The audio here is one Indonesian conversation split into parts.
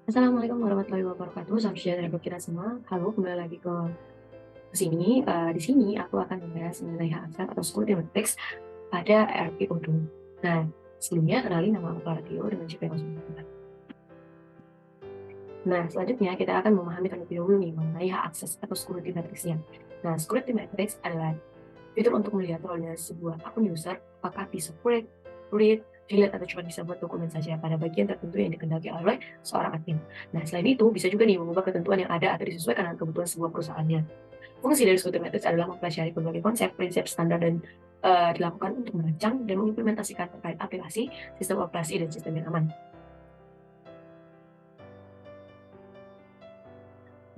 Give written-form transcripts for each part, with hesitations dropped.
Assalamualaikum warahmatullahi wabarakatuh. Salam sejahtera buat kita semua. Halo, kembali lagi ke sini. Di sini aku akan membahas mengenai hak akses atau security matrix pada ERP Odoo. Nah, sebelumnya kenalin nama aku Claudio dengan CPNO 9. Nah, selanjutnya kita akan memahami terlebih dahulu nih mengenai hak akses atau security matrix-nya. Nah, security matrix adalah fitur untuk melihat rolnya sebuah akun user, apakah bisa read, delete, atau cuma bisa buat dokumen saja pada bagian tertentu yang dikendaki oleh seorang admin. Nah, selain itu, bisa juga nih mengubah ketentuan yang ada atau disesuaikan dengan kebutuhan sebuah perusahaannya. Fungsi dari security matrix adalah mempelajari berbagai konsep, prinsip, standar, dan dilakukan untuk merancang dan mengimplementasikan terkait aplikasi, sistem operasi, dan sistem yang aman.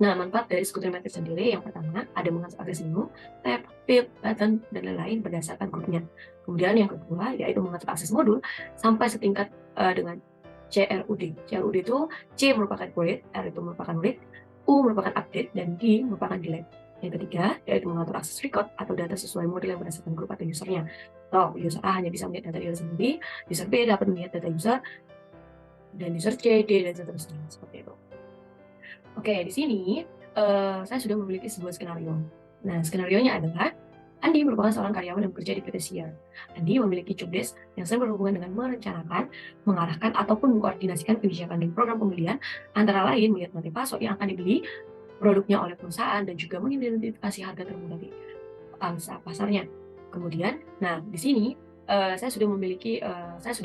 Nah, manfaat dari security matrix sendiri yang pertama ada mengatur akses menu, tab, field, button, dan lain-lain berdasarkan grupnya. Kemudian yang kedua yaitu mengatur akses modul sampai setingkat dengan CRUD. CRUD itu C merupakan create, R itu merupakan read, U merupakan update, dan D merupakan delete. Yang ketiga yaitu mengatur akses record atau data sesuai model yang berdasarkan grup atau usernya. Atau user A hanya bisa melihat data diri sendiri, user B dapat melihat data user, dan user C, D, dan seterusnya. Seperti itu. Oke, di sini saya sudah memiliki sebuah skenario. Nah, skenarionya adalah Andi merupakan seorang karyawan yang bekerja di PT Siar. Andi memiliki job desk yang sering berhubungan dengan merencanakan, mengarahkan, ataupun mengkoordinasikan kebijakan dan program pembelian, antara lain melihat nanti password yang akan dibeli, produknya oleh perusahaan, dan juga mengidentifikasi harga termudah di pangsa pasarnya. Kemudian, nah di sini saya sudah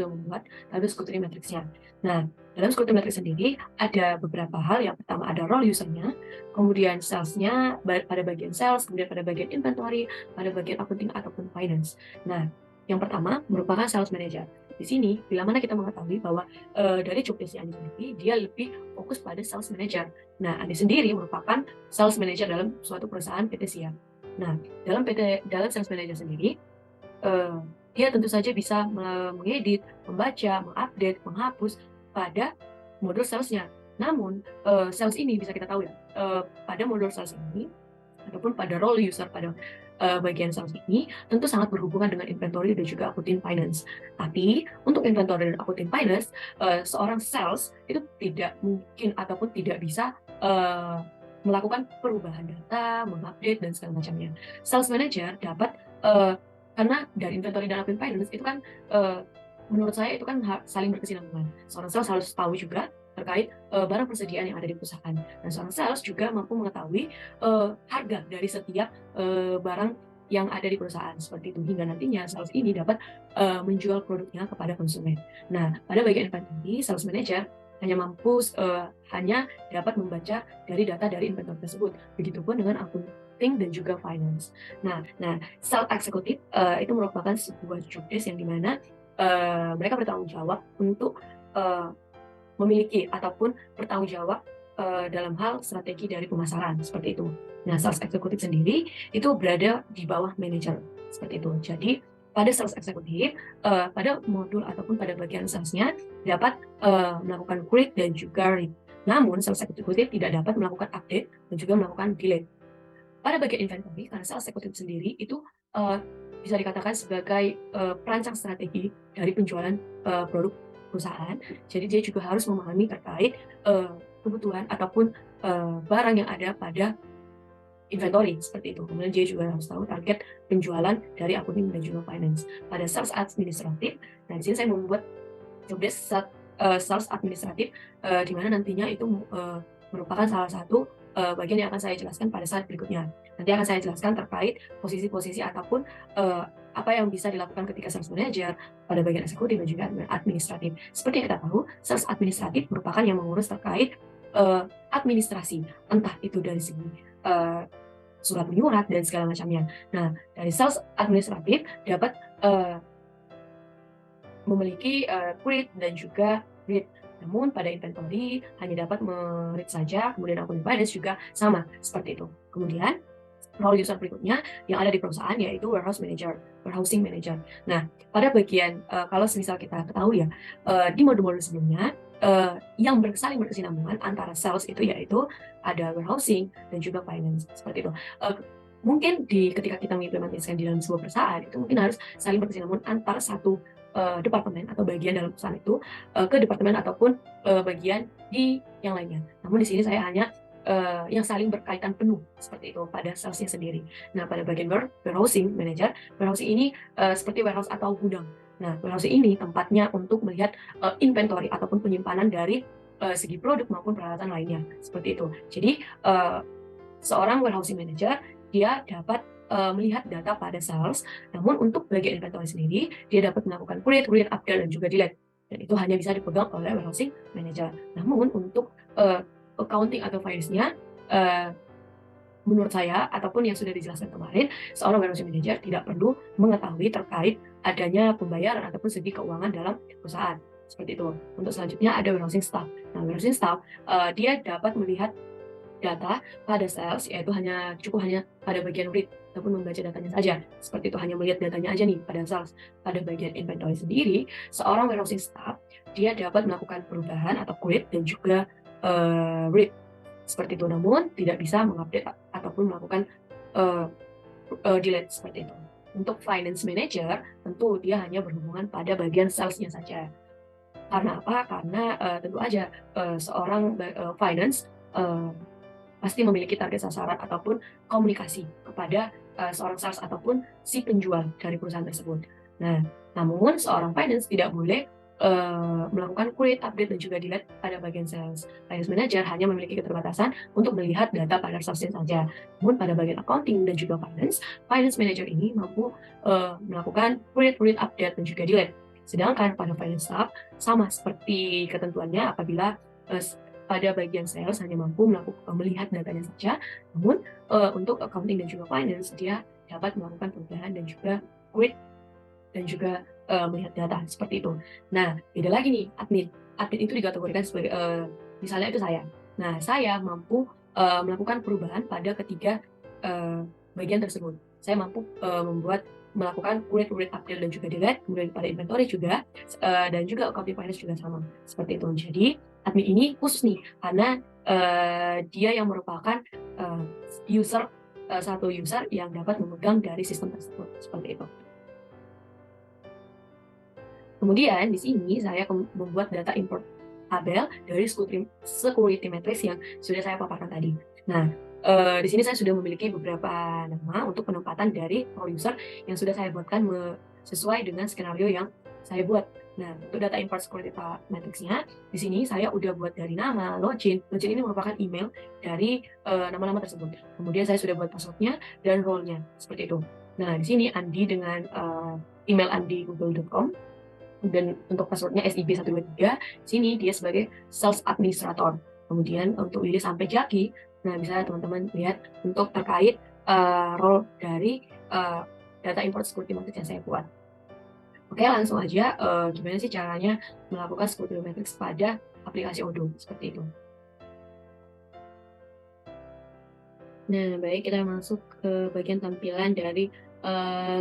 membuat tabel security matrix-nya. Nah, dalam security matrix sendiri ada beberapa hal. Yang pertama ada role user-nya, kemudian sales-nya pada bagian sales, kemudian pada bagian inventory, pada bagian accounting ataupun finance. Nah, yang pertama merupakan sales manager. Di sini, bila mana kita mengetahui bahwa dari job desk Andi sendiri, dia lebih fokus pada sales manager. Nah, Andi sendiri merupakan sales manager dalam suatu perusahaan PT Siap. Nah, dalam sales manager sendiri, eee, dia tentu saja bisa mengedit, membaca, mengupdate, menghapus pada modul sales-nya. Namun, sales ini bisa kita tahu ya, pada modul sales ini ataupun pada role user pada bagian sales ini tentu sangat berhubungan dengan inventory dan juga accounting finance. Tapi untuk inventory dan accounting finance, seorang sales itu tidak mungkin ataupun tidak bisa melakukan perubahan data, mengupdate, dan segala macamnya. Sales manager dapat karena dari inventory dan accounting finance itu kan menurut saya itu kan saling berkesinambungan. Seorang sales harus tahu juga terkait barang persediaan yang ada di perusahaan. Dan seorang sales juga mampu mengetahui harga dari setiap barang yang ada di perusahaan seperti itu, hingga nantinya sales ini dapat menjual produknya kepada konsumen. Nah, pada bagian inventory, sales manager hanya dapat membaca dari data dari inventory tersebut. Begitupun dengan accounting dan juga finance. Nah, sales eksekutif itu merupakan sebuah job desk yang dimana mereka bertanggung jawab untuk memiliki ataupun bertanggung jawab dalam hal strategi dari pemasaran seperti itu. Nah, sales eksekutif sendiri itu berada di bawah manajer seperti itu. Jadi pada sales eksekutif, pada modul ataupun pada bagian salesnya dapat melakukan create dan juga read. Namun sales eksekutif tidak dapat melakukan update dan juga melakukan delete. Pada bagian inventory, karena sales eksekutif sendiri itu bisa dikatakan sebagai perancang strategi dari penjualan produk perusahaan. Jadi dia juga harus memahami terkait kebutuhan ataupun barang yang ada pada inventory seperti itu. Kemudian dia juga harus tahu target penjualan dari accounting dan juga finance. Pada sales administratif, nah di sini saya membuat job desk sales administratif di mana nantinya itu merupakan salah satu bagian yang akan saya jelaskan pada saat berikutnya. Nanti akan saya jelaskan terkait posisi-posisi ataupun apa yang bisa dilakukan ketika sales manager pada bagian eksekutif dan juga administratif. Seperti yang kita tahu, sales administratif merupakan yang mengurus terkait administrasi, entah itu dari segi surat menyurat dan segala macamnya. Nah, dari sales administratif dapat memiliki create dan juga read. Namun pada inventory hanya dapat read saja, kemudian accounting finance juga sama seperti itu. Kemudian role user berikutnya yang ada di perusahaan yaitu warehousing manager. Nah, pada bagian kalau semisal kita ketahui ya, di modul-modul sebelumnya yang saling berkesinambungan antara sales itu yaitu ada warehousing dan juga finance seperti itu. Mungkin ketika kita mengimplementasikan di dalam sebuah perusahaan itu mungkin harus saling berkesinambungan antara satu departemen atau bagian dalam perusahaan itu ke departemen ataupun bagian di yang lainnya. Namun di sini saya hanya yang saling berkaitan penuh seperti itu pada salesnya sendiri. Nah, pada bagian warehousing manager, warehousing ini seperti warehouse atau gudang. Nah, warehousing ini tempatnya untuk melihat inventory ataupun penyimpanan dari segi produk maupun peralatan lainnya seperti itu. Jadi seorang warehousing manager dia dapat melihat data pada sales, namun untuk bagian inventory sendiri dia dapat melakukan create, update dan juga delete. Dan itu hanya bisa dipegang oleh warehousing manager. Namun untuk accounting atau finance-nya menurut saya ataupun yang sudah dijelaskan kemarin, seorang warehousing manager tidak perlu mengetahui terkait adanya pembayaran ataupun segi keuangan dalam perusahaan. Seperti itu. Untuk selanjutnya ada warehousing staff. Nah, warehousing staff dia dapat melihat data pada sales, yaitu cukup hanya pada bagian read ataupun membaca datanya saja. Seperti itu, hanya melihat datanya aja nih pada sales. Pada bagian inventory sendiri, seorang warehousing staff dia dapat melakukan perubahan atau create dan juga read seperti itu, namun tidak bisa mengupdate ataupun melakukan delete seperti itu. Untuk finance manager, tentu dia hanya berhubungan pada bagian salesnya saja. Karena apa? Karena tentu aja seorang finance pasti memiliki target sasaran ataupun komunikasi kepada seorang sales ataupun si penjual dari perusahaan tersebut. Nah, namun seorang finance tidak boleh melakukan create, update, dan juga delete pada bagian sales. Finance manager hanya memiliki keterbatasan untuk melihat data pada salesnya saja. Namun pada bagian accounting dan juga finance manager ini mampu melakukan create, update, dan juga delete. Sedangkan pada finance staff sama seperti ketentuannya apabila pada bagian sales hanya mampu melihat datanya saja, namun untuk accounting dan juga finance dia dapat melakukan perubahan dan juga create dan juga melihat data seperti itu. Nah, beda lagi nih admin. Admin itu dikategorikan sebagai misalnya itu saya. Nah, saya mampu melakukan perubahan pada ketiga bagian tersebut. Saya mampu melakukan create, update, dan juga delete, kemudian pada inventory juga, dan juga accounting finance juga sama seperti itu. Jadi admin ini khusus nih karena dia yang merupakan satu user yang dapat memegang dari sistem tersebut seperti itu. Kemudian di sini saya membuat data import tabel dari security matrix yang sudah saya paparkan tadi. Nah, di sini saya sudah memiliki beberapa nama untuk penempatan dari role user yang sudah saya buatkan sesuai dengan skenario yang saya buat. Nah, untuk data import security matrix-nya, di sini saya udah buat dari nama, login. Login ini merupakan email dari nama-nama tersebut. Kemudian saya sudah buat password-nya dan role-nya, seperti itu. Nah, di sini Andi dengan email andi.google.com. Dan untuk passwordnya SIB123, sini dia sebagai sales administrator. Kemudian untuk Willy sampai Jaki, nah bisa teman-teman lihat untuk terkait role dari data import security matrix yang saya buat. Oke, langsung aja gimana sih caranya melakukan security matrix pada aplikasi Odoo seperti itu. Nah, baik, kita masuk ke bagian tampilan dari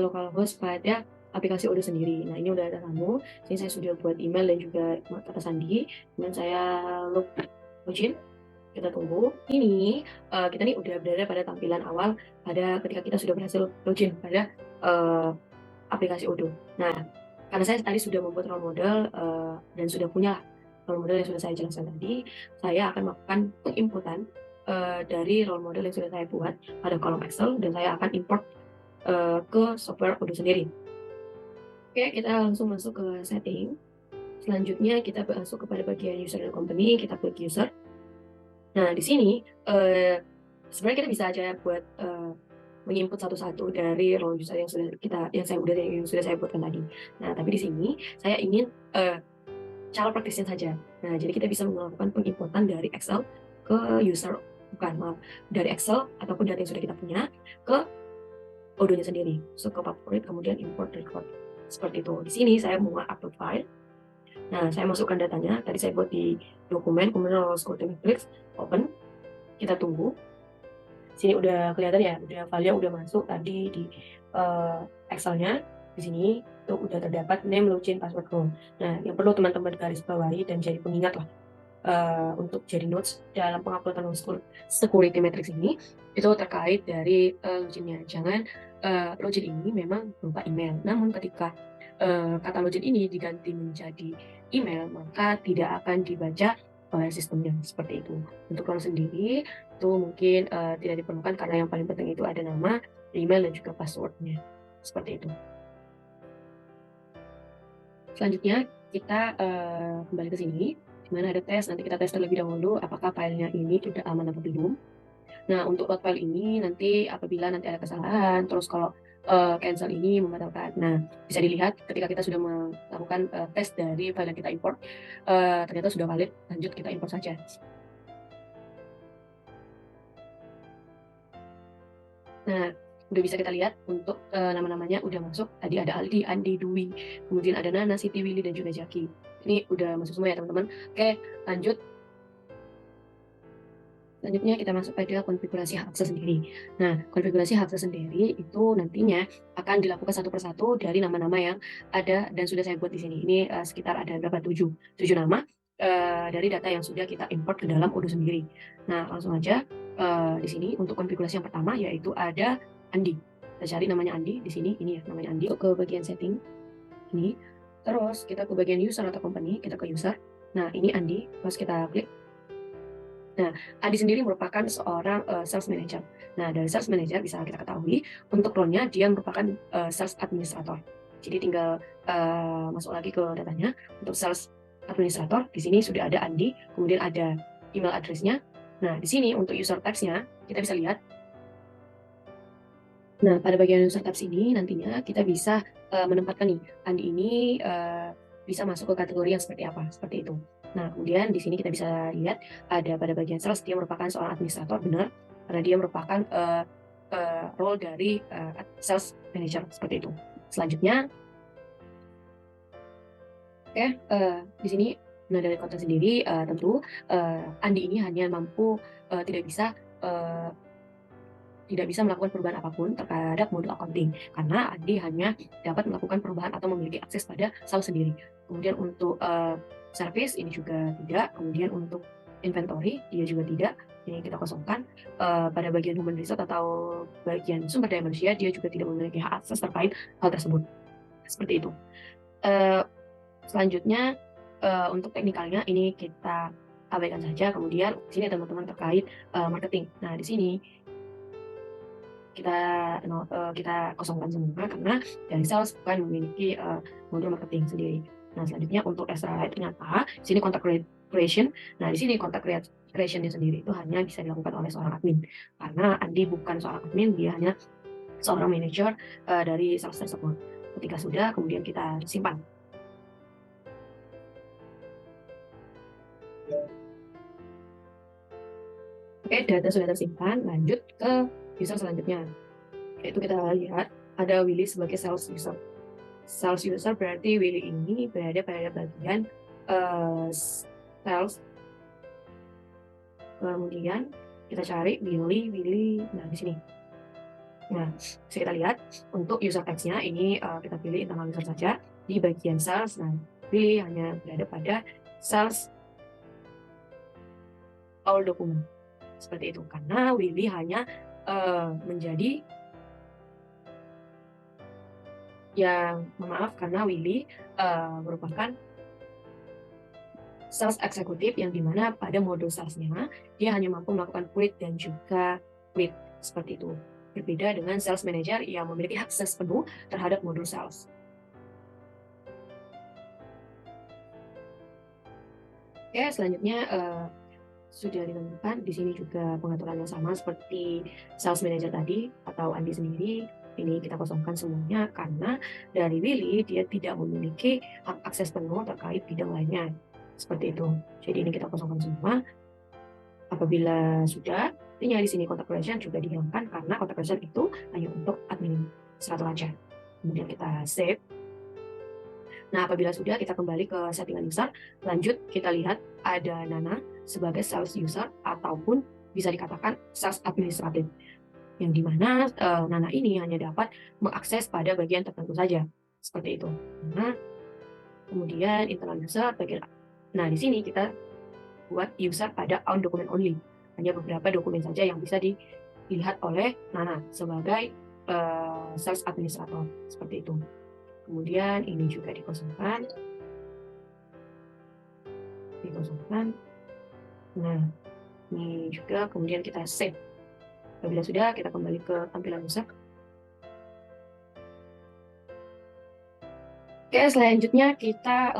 localhost pada aplikasi Odoo sendiri. Nah, ini udah ada tamu. Sini saya sudah buat email dan juga kata sandi. Kemudian saya login. Kita tunggu. Ini kita nih udah berada pada tampilan awal pada ketika kita sudah berhasil login pada aplikasi Odoo. Nah, karena saya tadi sudah membuat role model dan sudah punya role model yang sudah saya jelaskan tadi, saya akan melakukan penginputan dari role model yang sudah saya buat pada kolom Excel dan saya akan import ke software Odoo sendiri. Oke, kita langsung masuk ke setting. Selanjutnya kita masuk kepada bagian user dan company, kita klik user. Nah, di sini sebenarnya kita bisa aja buat menginput satu-satu dari role user yang sudah saya buatkan tadi. Nah, tapi di sini saya ingin cara praktisnya saja. Nah, jadi kita bisa melakukan penginputan dari Excel ke user, dari Excel ataupun data yang sudah kita punya ke Odoo-nya sendiri. So, ke favorit, kemudian import record. Seperti itu. Di sini saya mau upload file. Nah, saya masukkan datanya. Tadi saya buat di dokumen, kemudian lolos security matrix, open. Kita tunggu. Sini udah kelihatan ya, filenya udah masuk tadi di Excel-nya. Di sini tuh udah terdapat name, login, password, role. Nah, yang perlu teman-teman garis bawahi dan jadi pengingat lah untuk jadi notes dalam penguploadan security matrix ini itu terkait dari loginnya. Jangan login ini memang berupa email. Namun ketika kata login ini diganti menjadi email, maka tidak akan dibaca oleh sistemnya, seperti itu. Untuk role sendiri, itu mungkin, tidak diperlukan karena yang paling penting itu ada nama, email, dan juga password-nya, seperti itu. Selanjutnya kita, kembali ke sini, di mana ada tes, nanti kita tes terlebih dahulu apakah filenya ini sudah aman atau belum. Nah, untuk load file ini nanti apabila nanti ada kesalahan, terus kalau, cancel ini membatalkan. Nah, bisa dilihat ketika kita sudah melakukan, tes dari file yang kita import, ternyata sudah valid, lanjut kita import saja. Nah, udah bisa kita lihat untuk, nama-namanya udah masuk, tadi ada Aldi, Andi, Dwi, kemudian ada Nana, Siti, Willy, dan juga Jaki. Ini udah masuk semua ya teman-teman. Oke, lanjut. Selanjutnya kita masuk pada konfigurasi hak akses sendiri. Nah, konfigurasi hak akses sendiri itu nantinya akan dilakukan satu persatu dari nama-nama yang ada dan sudah saya buat di sini. Ini sekitar ada berapa? 7 nama dari data yang sudah kita import ke dalam Odoo sendiri. Nah, langsung aja di sini untuk konfigurasi yang pertama yaitu ada Andi. Kita cari namanya Andi di sini. Ini ya namanya Andi. Ke bagian setting ini. Terus kita ke bagian user atau company, kita ke user. Nah, ini Andi. Terus kita klik. Nah, Adi sendiri merupakan seorang, sales manager. Nah, dari sales manager bisa kita ketahui untuk role-nya dia merupakan, sales administrator. Jadi tinggal, masuk lagi ke datanya. Untuk sales administrator di sini sudah ada Andi, kemudian ada email address-nya. Nah, di sini untuk user types-nya kita bisa lihat. Nah, pada bagian user types ini nantinya kita bisa, menempatkan nih, Andi ini, bisa masuk ke kategori yang seperti apa, seperti itu. Nah, kemudian di sini kita bisa lihat ada pada bagian sales dia merupakan seorang administrator, benar, karena dia merupakan, role dari, sales manager, seperti itu. Selanjutnya, oke, di sini, nah dari konten sendiri, tentu, Andi ini hanya mampu, tidak bisa, eee tidak bisa melakukan perubahan apapun terhadap modul accounting, karena Andi hanya dapat melakukan perubahan atau memiliki akses pada sales sendiri. Kemudian untuk, service ini juga tidak, kemudian untuk inventory dia juga tidak, ini kita kosongkan. Pada bagian human resource atau bagian sumber daya manusia, dia juga tidak memiliki hak akses terkait hal tersebut, seperti itu. Eee, Selanjutnya, untuk teknikalnya ini kita abaikan saja, kemudian di sini teman-teman terkait, marketing. Nah, di sini kita kita kosongkan semua karena dari sales bukan memiliki, modul marketing sendiri. Nah, selanjutnya untuk extra light ternyata di sini contact creation. Nah, di sini contact creation-nya sendiri itu hanya bisa dilakukan oleh seorang admin. Karena Andi bukan seorang admin, dia hanya seorang manajer, dari sales tersebut. Ketika sudah, kemudian kita simpan. Oke, data sudah tersimpan, lanjut ke user selanjutnya. Yaitu kita lihat ada Willy sebagai sales user. Sales user berarti Willy ini berada pada bagian, sales. Kemudian kita cari Willy, nah di sini. Nah, bisa kita lihat untuk user text-nya ini, kita pilih internal user saja di bagian sales. Nah, Willy hanya berada pada sales all document, seperti itu. Karena Willy hanya, menjadi karena Willy, merupakan sales eksekutif yang dimana pada modul sales-nya, dia hanya mampu melakukan create dan juga quit, seperti itu. Berbeda dengan sales manager yang memiliki akses penuh terhadap modul sales. Oke, selanjutnya, sudah ditentukan di sini juga pengaturan yang sama seperti sales manager tadi atau Andi sendiri. Ini kita kosongkan semuanya karena dari Willy dia tidak memiliki hak akses penuh terkait bidang lainnya, seperti itu. Jadi ini kita kosongkan semua. Apabila sudah, artinya di sini contact creation juga dihilangkan karena contact creation itu hanya untuk administrator aja. Kemudian kita save. Nah, apabila sudah, kita kembali ke settingan user. Lanjut, kita lihat ada Nana sebagai sales user ataupun bisa dikatakan sales administratif. Yang dimana Nana ini hanya dapat mengakses pada bagian tertentu saja. Seperti itu. Nah, kemudian internal user bagian. Nah, di sini kita buat user pada on document only. Hanya beberapa dokumen saja yang bisa dilihat oleh Nana sebagai sales administrator. Seperti itu. Kemudian ini juga dikosongkan. Nah, ini juga kemudian kita save. Apabila sudah, kita kembali ke tampilan user. Oke, selanjutnya kita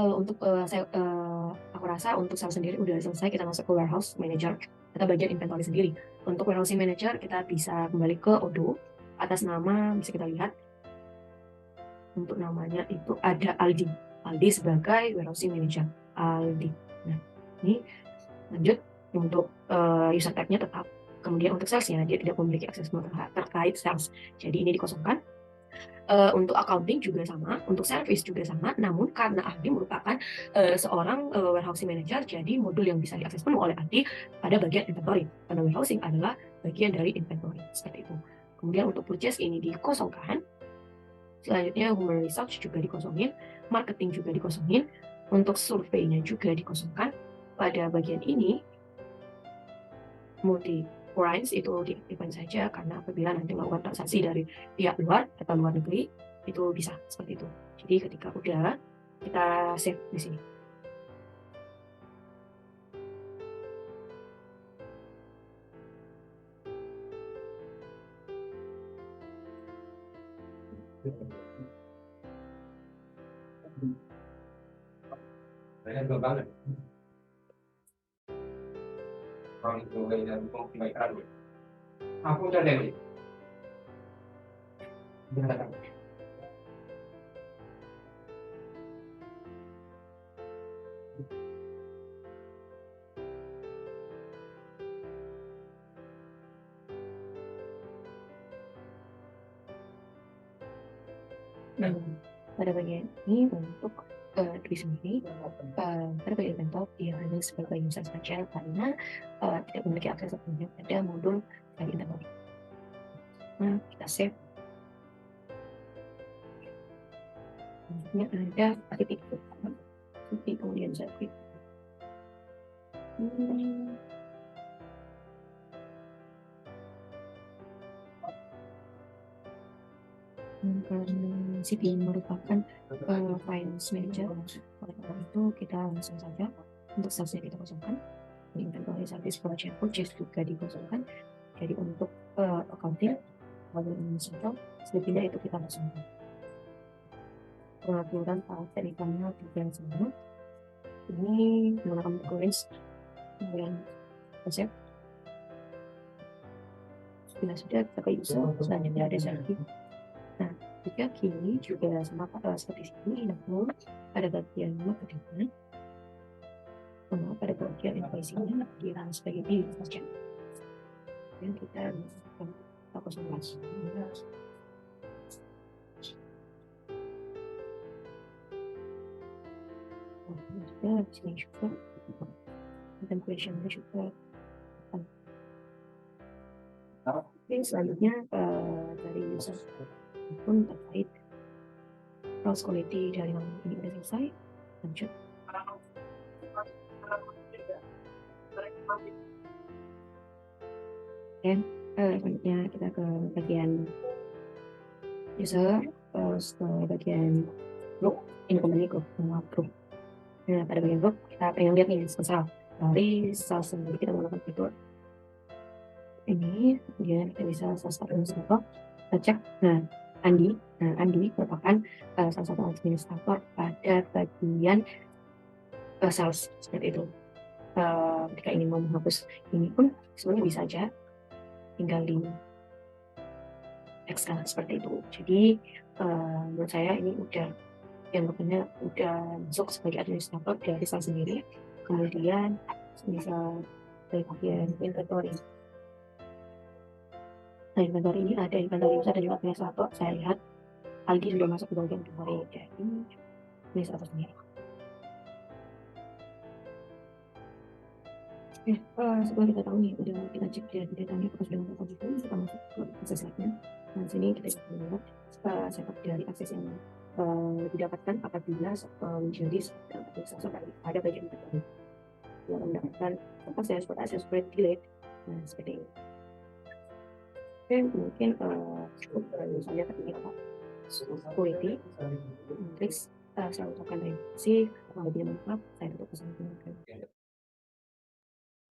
aku rasa untuk sel sendiri udah selesai. Kita masuk ke warehouse manager atau bagian inventory sendiri. Untuk warehousing manager kita bisa kembali ke Odoo. Atas nama bisa kita lihat. Untuk namanya itu ada Aldi. Aldi sebagai warehousing manager. Aldi. Nah, ini lanjut untuk user tab-nya tetap. Kemudian untuk salesnya dia tidak memiliki akses terkait sales. Jadi ini dikosongkan. Untuk accounting juga sama, untuk service juga sama, namun karena Aldi merupakan seorang warehousing manager, jadi modul yang bisa diakses penuh oleh Aldi pada bagian inventory. Karena warehousing adalah bagian dari inventory, seperti itu. Kemudian untuk purchase ini dikosongkan. Selanjutnya human research juga dikosongin, marketing juga dikosongin, untuk surveinya juga dikosongkan. Pada bagian ini, multi lines itu diaktifkan saja karena apabila nanti melakukan transaksi dari pihak luar atau luar negeri itu bisa seperti itu. Jadi ketika udah kita save di sini. Aku udah deh. Nah, pada bagian ini untuk diri sendiri, pada bagian inventor dia hanya sebagai user saja karena tidak memiliki akses sepenuhnya pada modul dari inventory. Nah, kita save. Selanjutnya ada titik kemudian saya klik. Karena CP merupakan finance manager, oleh karena itu kita langsung saja untuk salesnya kita kosongkan, inventory service project purchase juga dikosongkan. Jadi untuk accounting central selebihnya itu kita kosongkan. Pengaturan aset ikannya juga sama. Ini menggunakan coins kemudian konsep. Bila sudah kita ke user, selanjutnya ada lagi. Nah, jika kini juga sama seperti sini, namun pada bagian marketingnya, pada bagian invoicingnya dia sebagai ini saja. Dan kita melakukan kosongkan. Nah, di sini juga contemplationnya juga. Oke, selanjutnya dari user pun terkait cross quality dari nomor ini sudah selesai. Lanjut. Dan selanjutnya kita ke bagian user, ke bagian group, ini kembali ke group. Nah, pada bagian group kita pengen lihat nih misal dari sales sendiri kita menggunakan fitur ini, kemudian kita bisa salah satu administrator kita cek. Nah, Andi merupakan salah satu administrator pada bagian sales seperti itu. Ketika ingin mau menghapus ini pun sebenarnya bisa aja tinggal di text seperti itu. Jadi menurut saya ini udah yang namanya udah masuk sebagai administrator dari sales sendiri. Kemudian bisa dari bagian inventory. Nah, inventory ini ada inventory user dan juga administrator. Saya lihat Aldi sudah masuk ke bagian inventory, jadi administrator sendiri. Setelah kita tahu nih, udah kita cek datanya kita sudah melakukan itu, kita masuk ke akses lab-nya. Nah, sini kita bisa melihat setup dari akses yang didapatkan apabila menjadi administrator pada bagian inventory. Yang mendapatkan akses spread delete. Nah, seperti ini. Oke, mungkin cukup misalnya tadi apa security, matriks, saya ucapkan terima kasih, apabila bermanfaat, saya tutup kesempatan.